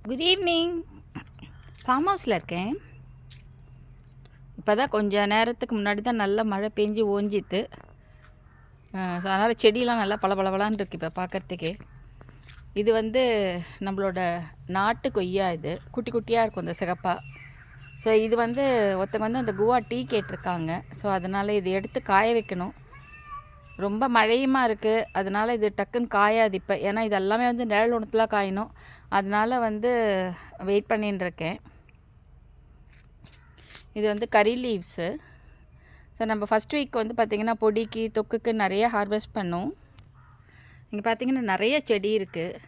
Good evening. Form ஹவுஸில் இருக்கேன். இப்போ தான் கொஞ்சம் நேரத்துக்கு முன்னாடி தான் நல்லா மழை பெஞ்சு ஓஞ்சித்து. ஸோ அதனால் செடியெலாம் நல்லா பளபளபளன்னு இருக்குது இப்போ பார்க்குறதுக்கே. இது வந்து நம்மளோட நாட்டு கொய்யா. இது குட்டி குட்டியாக இருக்கும் இந்த சிகப்பா. ஸோ இது வந்து ஒருத்தங்க வந்து அந்த குவா டீ கேட்டிருக்காங்க. ஸோ அதனால் இது எடுத்து காய வைக்கணும். ரொம்ப மழையுமா இருக்குது, அதனால் இது டக்குன்னு காயாது இப்போ. ஏன்னா இது எல்லாமே வந்து நிழல் ஒன்றத்தில் காயணும். அதனால் வந்து வெயிட் பண்ணின்னு இருக்கேன். இது வந்து கறி லீவ்ஸு. ஸோ நம்ம ஃபஸ்ட் வீக் வந்து பார்த்திங்கன்னா பொடிக்கு தொக்குக்கு நிறைய ஹார்வெஸ்ட் பண்ணோம். இங்கே பார்த்திங்கன்னா நிறைய செடி இருக்குது.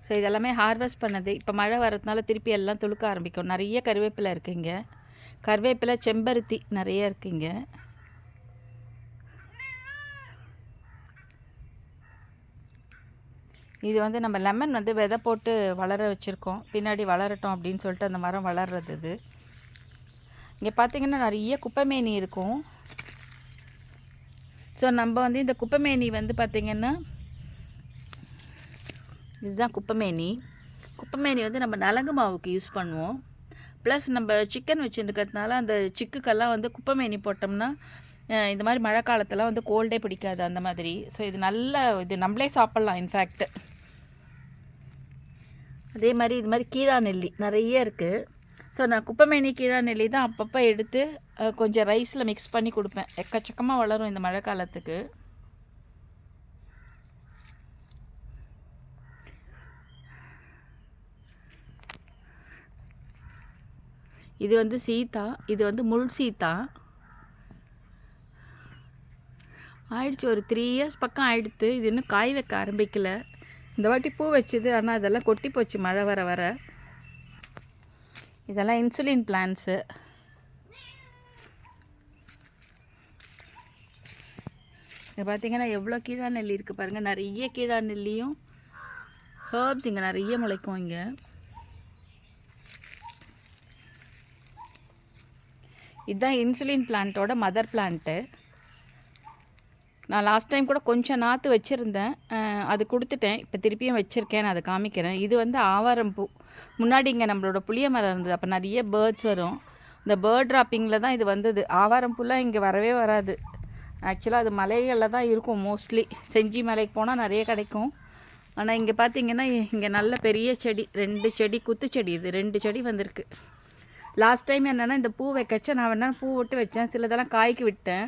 ஸோ இதெல்லாமே ஹார்வெஸ்ட் பண்ணது. இப்போ மழை வரதுனால திருப்பி எல்லாம் துளுக்க ஆரம்பிக்கும். நிறைய கருவேப்பிலை இருக்குது இங்கே. கருவேப்பிலை, செம்பருத்தி நிறைய இருக்குது இங்கே. இது வந்து நம்ம லெமன் வந்து விதை போட்டு வளர வச்சுருக்கோம். பின்னாடி வளரட்டும் அப்படின்னு சொல்லிட்டு அந்த மரம் வளர்றது. இது இங்கே பார்த்திங்கன்னா நிறைய குப்பைமேனி இருக்கும். ஸோ நம்ம வந்து இந்த குப்பைமேனி வந்து பார்த்திங்கன்னா இதுதான் குப்பைமேனி. குப்பைமேனி வந்து நம்ம நலங்கு மாவுக்கு யூஸ் பண்ணுவோம். ப்ளஸ் நம்ம சிக்கன் வச்சுருக்கிறதுனால அந்த சிக்குக்கெல்லாம் வந்து குப்பைமேனி போட்டோம்னா இந்த மாதிரி மழை காலத்தில் வந்து கோல்டே பிடிக்காது அந்த மாதிரி. ஸோ இது இது நம்மளே சாப்பிட்லாம் இன்ஃபேக்ட். அதே மாதிரி இது மாதிரி கீழா நெல்லி நிறைய இருக்குது. ஸோ நான் குப்பைமேனி கீழா நெல்லி தான் அப்பப்போ எடுத்து கொஞ்சம் ரைஸில் மிக்ஸ் பண்ணி கொடுப்பேன். எக்கச்சக்கமாக வளரும் இந்த மழை காலத்துக்கு. இது வந்து சீத்தா. இது வந்து முள் சீத்தா. ஆயிடுச்சு, ஒரு 3 years பக்கம் ஆயிடுத்து. இது இன்னும் காய் வைக்க ஆரம்பிக்கலை. இந்த வாட்டி பூ வச்சுது, ஆனால் அதெல்லாம் கொட்டி போச்சு மழை வர வர. இதெல்லாம் இன்சுலின் பிளான்ஸு. இங்கே பார்த்தீங்கன்னா எவ்வளோ கீழா நெல்லி இருக்குது பாருங்கள். நிறைய கீழா நெல்லியும் ஹர்ப்ஸ் இங்கே நிறைய முளைக்கும். இங்கே இதுதான் இன்சுலின் பிளான்ட்டோட மதர் பிளான்ட்டு. நான் லாஸ்ட் டைம் கூட கொஞ்சம் நாற்று வச்சுருந்தேன், அது கொடுத்துட்டேன். இப்போ திருப்பியும் வச்சுருக்கேன், நான் அதை காமிக்கிறேன். இது வந்து ஆவாரம் பூ. முன்னாடி இங்கே நம்மளோட புளிய மரம் இருந்தது, அப்போ நிறைய பேர்ட்ஸ் வரும். இந்த பேர்ட் ட்ராப்பிங்கில் தான் இது வந்தது. ஆவாரம் பூலாம் இங்கே வரவே வராது. ஆக்சுவலாக அது மலைகளில் தான் இருக்கும் மோஸ்ட்லி. செஞ்சி மலைக்கு போனால் நிறைய கிடைக்கும். ஆனால் இங்கே பார்த்திங்கன்னா இங்கே நல்ல பெரிய செடி, 2 செடி, குத்து செடி. இது 2 செடி வந்திருக்கு. லாஸ்ட் டைம் என்னென்னா இந்த பூ வைக்கச்சா நான் வேணா பூ விட்டு வச்சேன், சிலதெல்லாம் காய்க்கு விட்டேன்.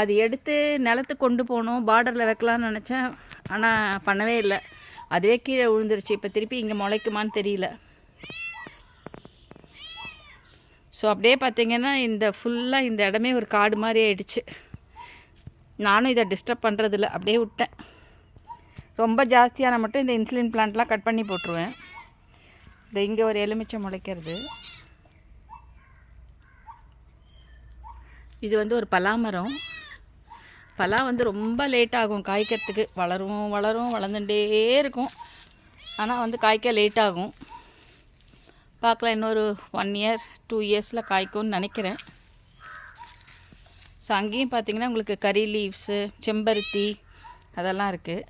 அது எடுத்து நிலத்துக்கு கொண்டு போகணும், பார்டரில் வைக்கலான்னு நினச்சேன். ஆனால் பண்ணவே இல்லை, அதுவே கீழே விழுந்துருச்சு. இப்போ திருப்பி இங்கே முளைக்குமான்னு தெரியல. ஸோ அப்படியே பார்த்திங்கன்னா இந்த ஃபுல்லாக இந்த இடமே ஒரு காடு மாதிரி ஆயிடுச்சு. நானும் இதை டிஸ்டர்ப் பண்ணுறதில்ல, அப்படியே விட்டேன். ரொம்ப ஜாஸ்தியான மட்டும் இந்த இன்சுலின் பிளான்ட்லாம் கட் பண்ணி போட்டுருவேன். இந்த இங்கே ஒரு எலுமிச்சை முளைக்கிறது. இது வந்து ஒரு பலாமரம். பலா வந்து ரொம்ப லேட் ஆகும் காய்க்கிறதுக்கு. வளர்ந்துட்டே இருக்கும். ஆனால் வந்து காய்க்க லேட் ஆகும். பார்க்கலாம், இன்னொரு 1 year 2 yearsல காய்க்கும்னு நினைக்கிறேன். ஸோ அங்கேயும் பார்த்திங்கன்னா உங்களுக்கு கறி லீவ்ஸு, செம்பருத்தி அதெல்லாம் இருக்குது.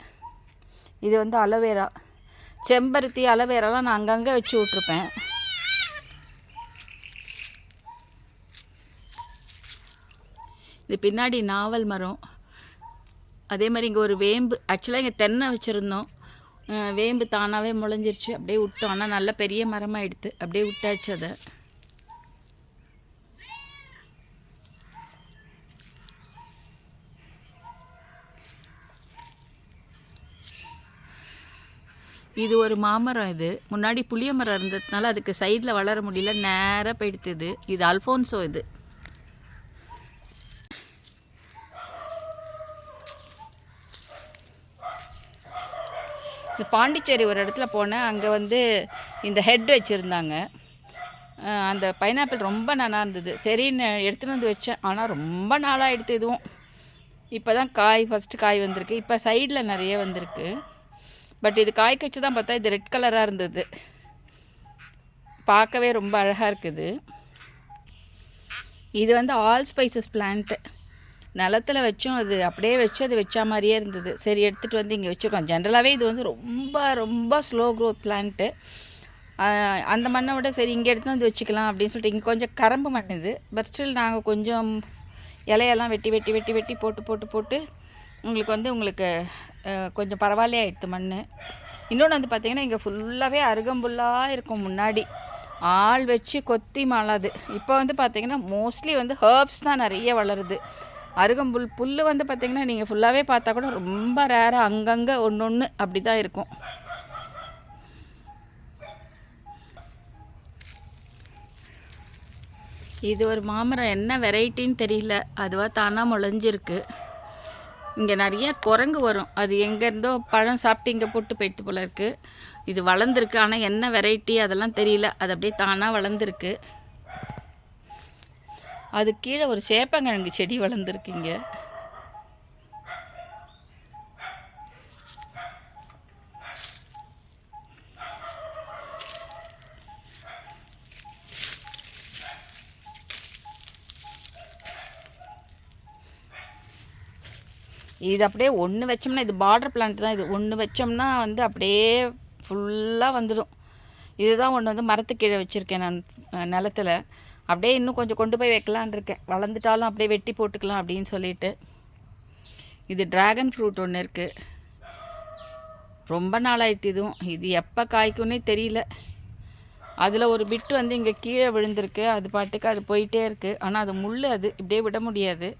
இது வந்து அலோவேரா. செம்பருத்தி, அலோவேராலாம் நான் அங்கங்கே வச்சு விட்ருப்பேன். இது பின்னாடி நாவல் மரம். அதே மாதிரி இங்கே ஒரு வேம்பு. ஆக்சுவலாக இங்கே தென்னை வச்சுருந்தோம், வேம்பு தானாகவே முளைஞ்சிருச்சு. அப்படியே விட்டோம். ஆனால் நல்ல பெரிய மரமாக எடுத்து அப்படியே விட்டாச்சு அதை. இது ஒரு மாமரம். இது முன்னாடி புளிய மரம் இருந்ததுனால அதுக்கு சைடில் வளர முடியல, நேராக போயிடுத்துது. இது அல்ஃபோன்சோ. இது பாண்டிச்சேரி ஒரு இடத்துல போனேன். அங்கே வந்து இந்த ஹெட் வச்சுருந்தாங்க. அந்த பைனாப்பிள் ரொம்ப நல்லா இருந்தது. சரின்னு எடுத்துகிட்டு வந்து வச்சேன். ஆனால் ரொம்ப நாளாக எடுத்து. இதுவும் இப்போ தான் ஃபஸ்ட்டு காய் வந்திருக்கு. இப்போ சைடில் நிறைய வந்திருக்கு. பட் இது காய்க்கு வச்சு தான் பார்த்தா இது ரெட் கலராக இருந்தது. பார்க்கவே ரொம்ப அழகாக இருக்குது. இது வந்து ஆல் ஸ்பைசஸ் பிளான்ட்டு. நிலத்தில் வச்சோம், அது அப்படியே வச்சு அது வச்சா மாதிரியே இருந்தது. சரி எடுத்துகிட்டு வந்து இங்கே வச்சுருக்கோம். ஜென்ரலாகவே இது வந்து ரொம்ப ரொம்ப ஸ்லோ க்ரோத் பிளான்ட்டு. அந்த மண்ணை விட சரி இங்கே எடுத்து வந்து வச்சுக்கலாம் அப்படின்னு சொல்லிட்டு இங்கே கொஞ்சம் கரம்பு மண் இது. பட் ஸ்டில் நாங்கள் கொஞ்சம் இலையெல்லாம் வெட்டி வெட்டி வெட்டி வெட்டி போட்டு போட்டு போட்டு உங்களுக்கு கொஞ்சம் பரவாயில்லையே ஆயிடுத்து மண். இன்னொன்று வந்து பார்த்திங்கன்னா இங்கே ஃபுல்லாகவே அருகம்புல்லாக இருக்கும். முன்னாடி ஆள் வச்சு கொத்தி மாளாது. இப்போ வந்து பார்த்திங்கன்னா மோஸ்ட்லி வந்து ஹர்ப்ஸ் தான் நிறைய வளருது. புல் வந்து பார்த்திங்கன்னா நீங்கள் ஃபுல்லாகவே பார்த்தா கூட ரொம்ப ரேராக அங்கங்கே ஒன்று ஒன்று அப்படி தான் இருக்கும். இது ஒரு மாமரம், என்ன வெரைட்டின்னு தெரியல, அதுவாக தானாக முளைஞ்சிருக்கு. இங்கே நிறைய குரங்கு வரும், அது எங்கேருந்தோ பழம் சாப்பிட்டு இங்கே போட்டு போயிட்டு போல இருக்குது. இது வளர்ந்துருக்கு, ஆனால் என்ன வெரைட்டி அதெல்லாம் தெரியல, அது அப்படியே தானாக வளர்ந்துருக்கு. அது கீழே ஒரு சேப்பங்கிழங்கு செடி வளர்ந்துருக்குங்க. இது அப்படியே ஒன்று வச்சோம்னா, இது பார்டர் பிளான்ட் தான். இது ஒன்று வச்சோம்னா வந்து அப்படியே ஃபுல்லாக வந்துடும். இதுதான் ஒன்று வந்து மரத்துக்கு கீழே வச்சுருக்கேன் நான் நிலத்தில். அப்படியே இன்னும் கொஞ்சம் கொண்டு போய் வைக்கலான் இருக்கேன். வளர்ந்துட்டாலும் அப்படியே வெட்டி போட்டுக்கலாம் அப்படின்னு சொல்லிட்டு. இது ட்ராகன் ஃப்ரூட் ஒன்று இருக்குது. ரொம்ப நாளாயிடுத்து இதுவும். இது எப்போ காய்க்குன்னே தெரியல. அதில் ஒரு பிட்டு வந்து இங்கே கீழே விழுந்திருக்கு. அது பாட்டுக்கு அது போயிட்டே இருக்குது. ஆனால் அது முள், அது இப்படியே விட முடியாது.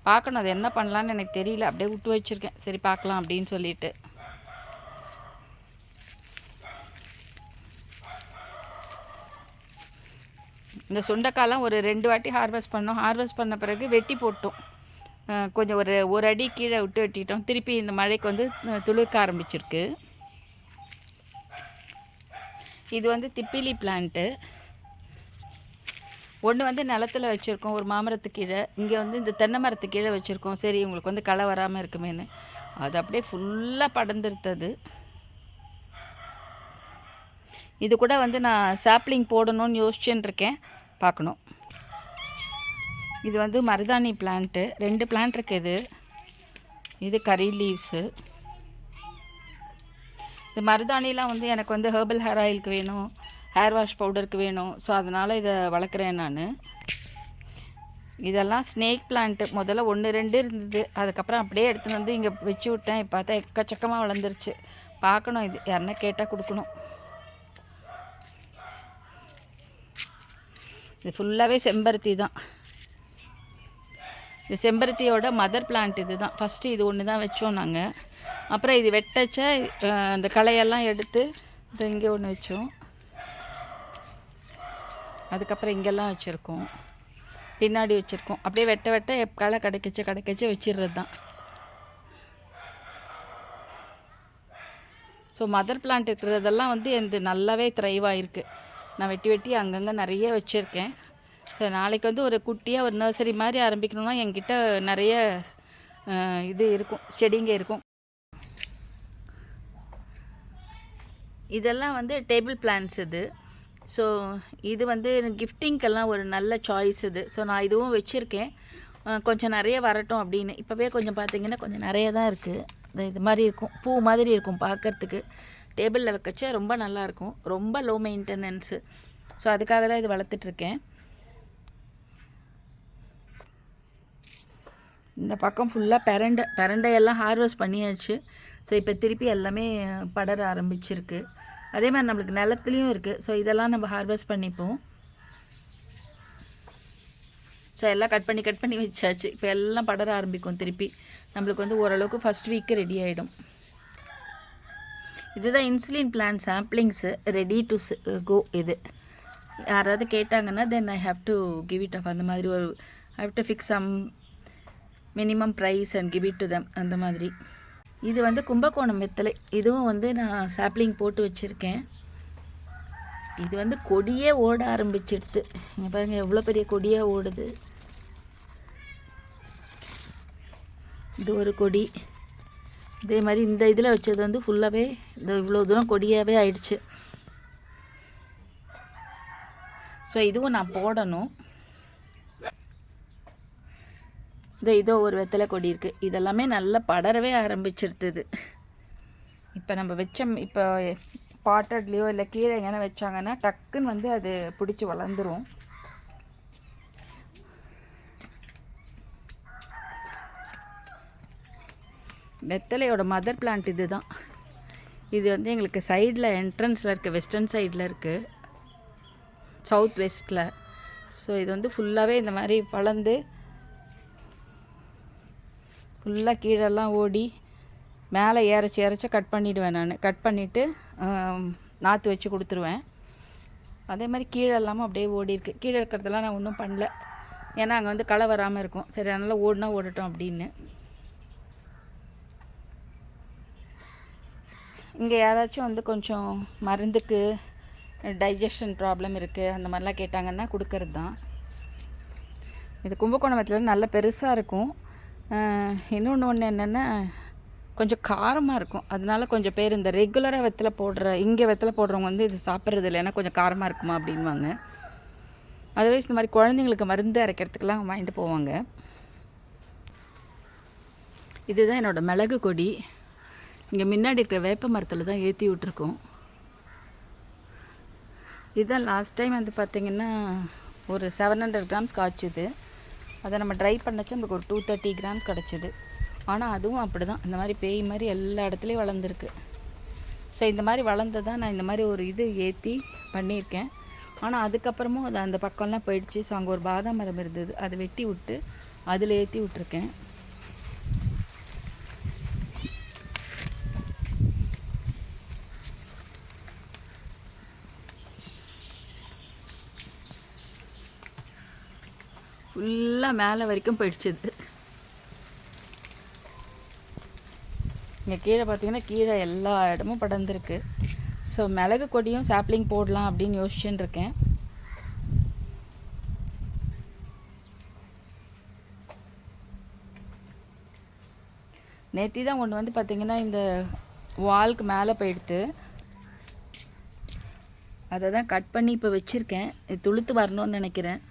பார்க்கணும் அது என்ன பண்ணலான்னு எனக்கு தெரியல. அப்படியே விட்டு வச்சுருக்கேன், சரி பார்க்கலாம் அப்படின்னு சொல்லிட்டு. இந்த சுண்டைக்காலாம் ஒரு 2 வாட்டி ஹார்வெஸ்ட் பண்ணோம். ஹார்வெஸ்ட் பண்ண பிறகு வெட்டி போட்டோம். கொஞ்சம் ஒரு அடி கீழே விட்டு வெட்டிட்டோம். திருப்பி இந்த மழைக்கு வந்து துளிர்க்க ஆரம்பிச்சிருக்கு. இது வந்து திப்பிலி பிளான்ட்டு. ஒன்று வந்து நிலத்தில் வச்சுருக்கோம், ஒரு மாமரத்துக்கு கீழே. இங்கே வந்து இந்த தென்னை மரத்துக்கு கீழே வச்சுருக்கோம். சரி உங்களுக்கு வந்து களை வராமல் இருக்குமேனு. அது அப்படியே ஃபுல்லாக படர்ந்துருத்தது. இது கூட வந்து நான் சாப்ளிங் போடணும்னு யோசிச்சுன்னு இருக்கேன், பார்க்கணும். இது வந்து மருதாணி பிளான்ட்டு. 2 பிளான்ட் இருக்குது. இது கறி லீவ்ஸு. இந்த மருதாணிலாம் வந்து எனக்கு வந்து ஹெர்பல் ஹேர் ஆயிலுக்கு வேணும், ஹேர் வாஷ் பவுடருக்கு வேணும். ஸோ அதனால் இதை வளர்க்குறேன் நான். இதெல்லாம் ஸ்னேக் பிளான்ட்டு. முதல்ல 1 2 இருந்தது. அதுக்கப்புறம் அப்படியே எடுத்துன்னு வந்து இங்கே வச்சு விட்டேன். இப்போ பார்த்தா எக்கச்சக்கமாக வளர்ந்துருச்சு. பார்க்கணும், இது யாருன்னா கேட்டால் கொடுக்கணும். இது ஃபுல்லாகவே செம்பருத்தி தான். இது செம்பருத்தியோட மதர் பிளான்ட் இது தான். ஃபஸ்ட்டு இது ஒன்று தான் வச்சோம் நாங்கள். அப்புறம் இது வெட்டச்ச அந்த களையெல்லாம் எடுத்து இது இங்கே ஒன்று வச்சோம். அதுக்கப்புறம் இங்கெல்லாம் வச்சுருக்கோம், பின்னாடி வச்சுருக்கோம். அப்படியே வெட்ட வெட்ட களை கிடைக்கச்சு வச்சிடுறது தான். ஸோ மதர் பிளான்ட் இருக்கிறதெல்லாம் வந்து எனக்கு நல்லாவே த்ரைவாக இருக்குது. நான் வெட்டி வெட்டி அங்கங்கே நிறைய வச்சுருக்கேன். ஸோ நாளைக்கு வந்து ஒரு குட்டியாக ஒரு நர்சரி மாதிரி ஆரம்பிக்கணும்னா என்கிட்ட நிறைய இது இருக்கும், செடிங்க இருக்கும். இதெல்லாம் வந்து டேபிள் பிளான்ட்ஸ் இது. ஸோ இது வந்து கிஃப்டிங்க்கெல்லாம் ஒரு நல்ல சாய்ஸ் இது. ஸோ நான் இதுவும் வச்சுருக்கேன், கொஞ்சம் நிறைய வரட்டும் அப்படின்னு. இப்போவே கொஞ்சம் பார்த்திங்கன்னா கொஞ்சம் நிறைய தான் இருக்குது. இது மாதிரி இருக்கும், பூ மாதிரி இருக்கும் பார்க்குறதுக்கு. டேபிளில் வைக்கச்சா ரொம்ப நல்லாயிருக்கும். ரொம்ப லோ மெயின்டெனன்ஸு. ஸோ அதுக்காக தான் இது வளர்த்துட்ருக்கேன். இந்த பக்கம் ஃபுல்லாக பெரண்டையெல்லாம் ஹார்வெஸ்ட் பண்ணியாச்சு. ஸோ இப்போ திருப்பி எல்லாமே படர ஆரம்பிச்சிருக்கு. அதே மாதிரி நம்மளுக்கு நிலத்துலையும் இருக்குது. ஸோ இதெல்லாம் நம்ம ஹார்வெஸ்ட் பண்ணிப்போம். ஸோ எல்லாம் கட் பண்ணி வச்சாச்சு. இப்போ எல்லாம் படர ஆரம்பிக்கும் திருப்பி. நம்மளுக்கு வந்து ஓரளவுக்கு ஃபஸ்ட் வீக்கு ரெடி ஆகிடும். இதுதான் insulin plan samplings, ready to go. இது யாராவது கேட்டாங்கன்னா then I have to give it off. அந்த மாதிரி ஒரு I have to fix some minimum price and give it to them, அந்த மாதிரி. இது வந்து கும்பகோணம் வெத்தலை. இதுவும் வந்து நான் சாப்ளிங் போட்டு வச்சுருக்கேன். இது வந்து கொடியே ஓட ஆரம்பிச்சிடுது. இங்கே பாருங்கள் எவ்வளோ பெரிய கொடியாக ஓடுது. இது ஒரு கொடி. இதே மாதிரி இந்த இதில் வச்சது வந்து ஃபுல்லாகவே இந்த இவ்வளோ தூரம் கொடியாகவே ஆயிடுச்சு. ஸோ இதுவும் நான் போடணும். இதோ ஒரு வெத்தலை கொடி இருக்குது. இதெல்லாமே நல்லா படரவே ஆரம்பிச்சிருக்குது. இப்போ நம்ம இப்போ பாட்டட்லேயோ இல்லை கீழே எங்கன்னா வச்சாங்கன்னா டக்குன்னு வந்து அது பிடிச்சி வளர்ந்துரும். வெத்தலையோட மதர் பிளான்ட் இது தான். இது வந்து எங்களுக்கு சைடில் என்ட்ரன்ஸில் இருக்குது, வெஸ்டர்ன் சைடில் இருக்குது, சவுத் வெஸ்ட்டில். ஸோ இது வந்து ஃபுல்லாகவே இந்த மாதிரி வளர்ந்து ஃபுல்லாக கீழெல்லாம் ஓடி மேலே ஏறச்ச கட் பண்ணிவிடுவேன். நான் கட் பண்ணிவிட்டு நாற்று வச்சு கொடுத்துருவேன். அதே மாதிரி கீழே இல்லாமல் அப்படியே ஓடி இருக்குது. கீழே இருக்கிறதெல்லாம் நான் ஒன்றும் பண்ணல, ஏன்னா அங்கே வந்து களை வராமல் இருக்கும். சரி, அதனால் ஓடினா ஓடட்டும் அப்படின்னு. இங்கே யாராச்சும் வந்து கொஞ்சம் மருந்துக்கு டைஜஷன் ப்ராப்ளம் இருக்குது அந்த மாதிரிலாம் கேட்டாங்கன்னா கொடுக்கறது தான். இது கும்பகோணம் வெத்தலை நல்ல பெருசாக இருக்கும். இன்னொன்று என்னென்னா கொஞ்சம் காரமாக இருக்கும். அதனால கொஞ்சம் பேர் இந்த ரெகுலராக வெத்தலை போடுறவங்க வந்து இது சாப்பிட்றது இல்லை, ஏன்னா கொஞ்சம் காரமாக இருக்குமா அப்படின்வாங்க. அதர்வைஸ் இந்த மாதிரி குழந்தைங்களுக்கு மருந்து அரைக்கிறதுக்கெலாம் வாங்கிட்டு போவாங்க. இதுதான் என்னோடய மிளகு கொடி. இங்கே முன்னாடி இருக்கிற வேப்ப மரத்தில் தான் ஏற்றி விட்ருக்கோம். இதுதான் லாஸ்ட் டைம் வந்து பார்த்திங்கன்னா ஒரு 700 கிராம்ஸ் காய்ச்சிது. அதை நம்ம ட்ரை பண்ணச்சு நமக்கு ஒரு 230 கிராம்ஸ் கிடச்சிது. ஆனால் அதுவும் அப்படி தான், இந்த மாதிரி பேய் மாதிரி எல்லா இடத்துலையும் வளர்ந்துருக்கு. ஸோ இந்த மாதிரி வளர்ந்ததான் நான் இந்த மாதிரி ஒரு இது ஏற்றி பண்ணியிருக்கேன். ஆனால் அதுக்கப்புறமும் அது அந்த பக்கம்லாம் போயிடுச்சு. ஸோ அங்கே ஒரு பாதாம் மரம் இருந்தது, அதை வெட்டி விட்டு அதில் ஏற்றி விட்ருக்கேன். ஃபுல்லாக மேலே வரைக்கும் போயிடுச்சுது. இங்கே கீழே பார்த்தீங்கன்னா கீழே எல்லா இடமும் படர்ந்துருக்கு. ஸோ மிளகு கொடியும் சாப்ளிங் போடலாம் அப்படின்னு யோசிச்சுன்னு இருக்கேன். நேற்று தான் ஒன்று வந்து பார்த்திங்கன்னா இந்த வால்க்கு மேலே போயிடுத்து. அதை தான் கட் பண்ணி இப்போ வச்சுருக்கேன். இது துளுத்து வரணும்னு நினைக்கிறேன்.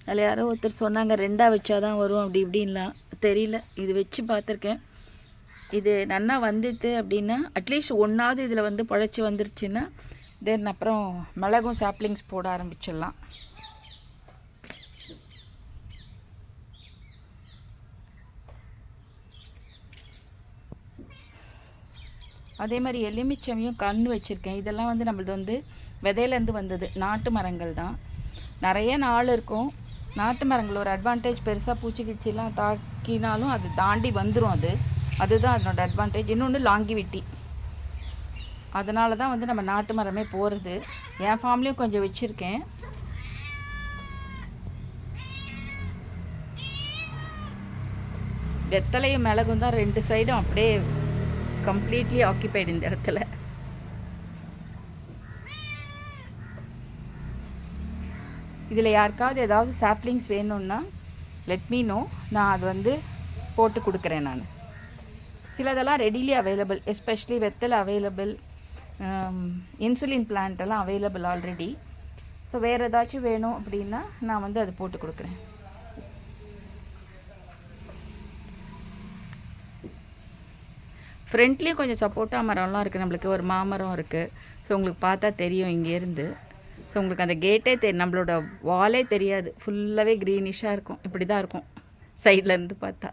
அதில் யாரோ ஒருத்தர் சொன்னாங்க 2ஆக வச்சா தான் வரும் அப்படி இப்படின்லாம், தெரியல. இது வச்சு பார்த்துருக்கேன். இது நன்னா வந்துட்டு அப்படின்னா அட்லீஸ்ட் ஒன்றாவது இதில் வந்து பழச்சி வந்துருச்சுன்னா தென் அப்புறம் மிளகும் சாப்ளிங்ஸ் போட ஆரம்பிச்சிடலாம். அதே மாதிரி எலுமிச்சமையும் கன்று வச்சுருக்கேன். இதெல்லாம் வந்து நம்மளது வந்து விதையிலேருந்து வந்தது, நாட்டு மரங்கள் தான். நிறைய நாள் இருக்கும். நாட்டு மரங்கள் ஒரு அட்வான்டேஜ், பெருசாக பூச்சிக்கிச்சிலாம் தாக்கினாலும் அது தாண்டி வந்துடும். அதுதான் அதனோட அட்வான்டேஜ். இன்னொன்று லாங்கிவிட்டி, அதனால தான் வந்து நம்ம நாட்டு மரமே போகிறது. என் ஃபார்ம்லேயும் கொஞ்சம் வச்சுருக்கேன். வெத்தலையும் மிளகும் தான் 2 சைடும் அப்படியே கம்ப்ளீட்லி ஆக்கியபைடு இந்த இடத்துல. இதில் யாருக்காவது ஏதாவது சாப்ளிங்ஸ் வேணும்னா லெட் மீ நோ, நான் அது வந்து போட்டு கொடுக்குறேன். நான் சிலதெல்லாம் ரெடிலி அவைலபிள், எஸ்பெஷலி வெத்தலை அவைலபிள், இன்சுலின் பிளான்ட் எல்லாம் அவைலபிள் ஆல்ரெடி. ஸோ வேறு ஏதாச்சும் வேணும் அப்படின்னா நான் வந்து அது போட்டு கொடுக்குறேன். ஃப்ரண்ட்லேயும் கொஞ்சம் சப்போட்டா மரம்லாம் இருக்குது. நம்மளுக்கு ஒரு மாமரம் இருக்குது. ஸோ உங்களுக்கு பார்த்தா தெரியும் இங்கேருந்து. ஸோ உங்களுக்கு அந்த கேட்டே நம்மளோட வாலே தெரியாது. ஃபுல்லாகவே க்ரீனிஷாக இருக்கும். இப்படி தான் இருக்கும் சைட்லேருந்து பார்த்தா.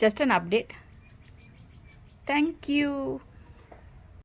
Just an update. Thank you.